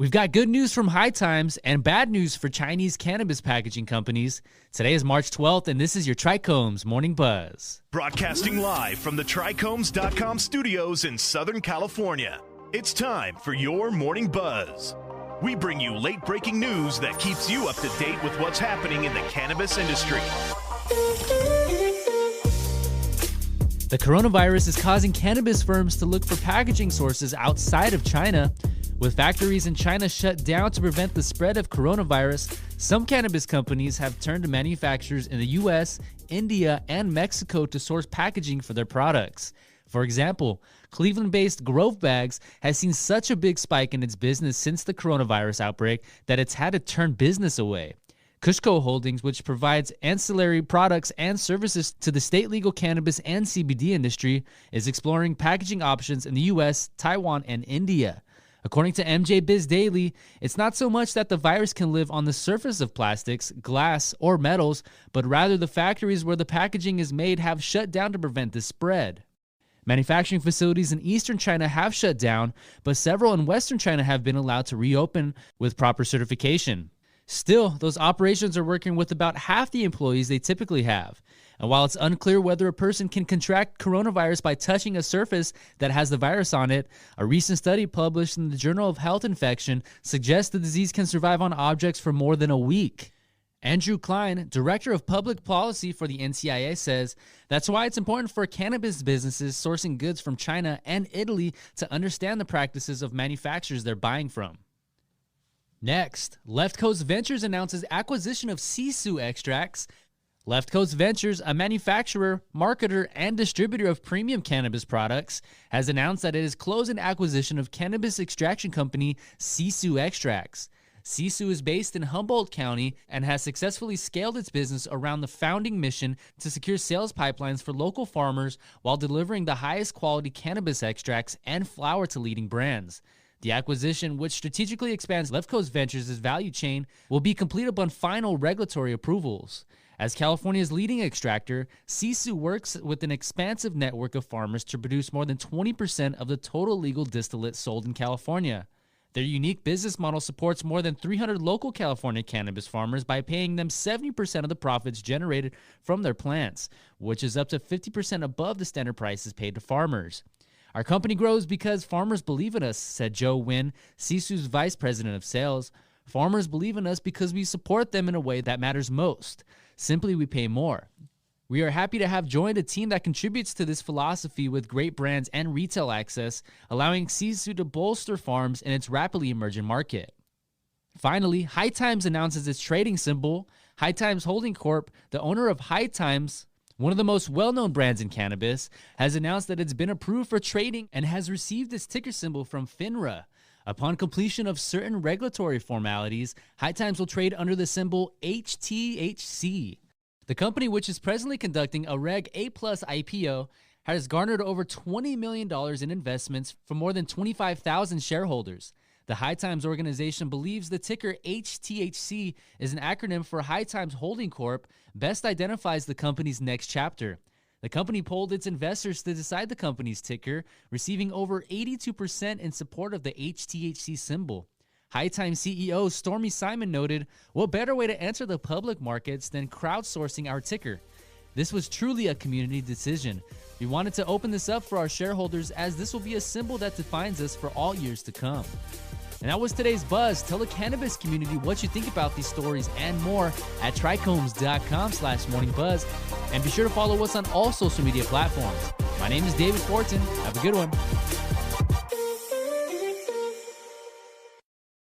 We've got good news from High Times and bad news for Chinese cannabis packaging companies. Today is March 12th, and this is your TRICHOMES Morning Buzz. Broadcasting live from the TRICHOMES.com studios in Southern California. It's time for your Morning Buzz. We bring you late-breaking news that keeps you up to date with what's happening in the cannabis industry. The coronavirus is causing cannabis firms to look for packaging sources outside of China. With factories in China shut down to prevent the spread of coronavirus, some cannabis companies have turned to manufacturers in the US, India, and Mexico to source packaging for their products. For example, Cleveland-based Grove Bags has seen such a big spike in its business since the coronavirus outbreak that it's had to turn business away. KushCo Holdings, which provides ancillary products and services to the state legal cannabis and CBD industry, is exploring packaging options in the US, Taiwan, and India. According to MJ Biz Daily, it's not so much that the virus can live on the surface of plastics, glass, or metals, but rather the factories where the packaging is made have shut down to prevent the spread. Manufacturing facilities in eastern China have shut down, but several in western China have been allowed to reopen with proper certification. Still, those operations are working with about half the employees they typically have. And while it's unclear whether a person can contract coronavirus by touching a surface that has the virus on it, a recent study published in the Journal of Health Infection suggests the disease can survive on objects for more than a week. Andrew Klein, Director of Public Policy for the NCIA, says that's why it's important for cannabis businesses sourcing goods from China and Italy to understand the practices of manufacturers they're buying from. Next, Left Coast Ventures announces acquisition of Sisu extracts. Left Coast Ventures, a manufacturer, marketer, and distributor of premium cannabis products, has announced that it is closing acquisition of cannabis extraction company Sisu Extracts. Sisu is based in Humboldt County and has successfully scaled its business around the founding mission to secure sales pipelines for local farmers while delivering the highest quality cannabis extracts and flower to leading brands. The acquisition, which strategically expands Left Coast Ventures' value chain, will be complete upon final regulatory approvals. As California's leading extractor, Sisu works with an expansive network of farmers to produce more than 20% of the total legal distillate sold in California. Their unique business model supports more than 300 local California cannabis farmers by paying them 70% of the profits generated from their plants, which is up to 50% above the standard prices paid to farmers. Our company grows because farmers believe in us, said Joe Wynn, Sisu's vice president of sales. Farmers believe in us because we support them in a way that matters most. Simply, we pay more. We are happy to have joined a team that contributes to this philosophy with great brands and retail access, allowing Sisu to bolster farms in its rapidly emerging market. Finally, High Times announces its trading symbol. High Times Holding Corp., the owner of High Times, one of the most well-known brands in cannabis, has announced that it's been approved for trading and has received its ticker symbol from FINRA. Upon completion of certain regulatory formalities, High Times will trade under the symbol HTHC. The company, which is presently conducting a Reg A+ IPO, has garnered over $20 million in investments from more than 25,000 shareholders. The High Times organization believes the ticker HTHC is an acronym for High Times Holding Corp., best identifies the company's next chapter. The company polled its investors to decide the company's ticker, receiving over 82% in support of the HTHC symbol. High Times CEO Stormy Simon noted, "What better way to enter the public markets than crowdsourcing our ticker? This was truly a community decision. We wanted to open this up for our shareholders as this will be a symbol that defines us for all years to come." And that was today's Buzz. Tell the cannabis community what you think about these stories and more at trichomes.com/morningbuzz. And be sure to follow us on all social media platforms. My name is David Fortin. Have a good one.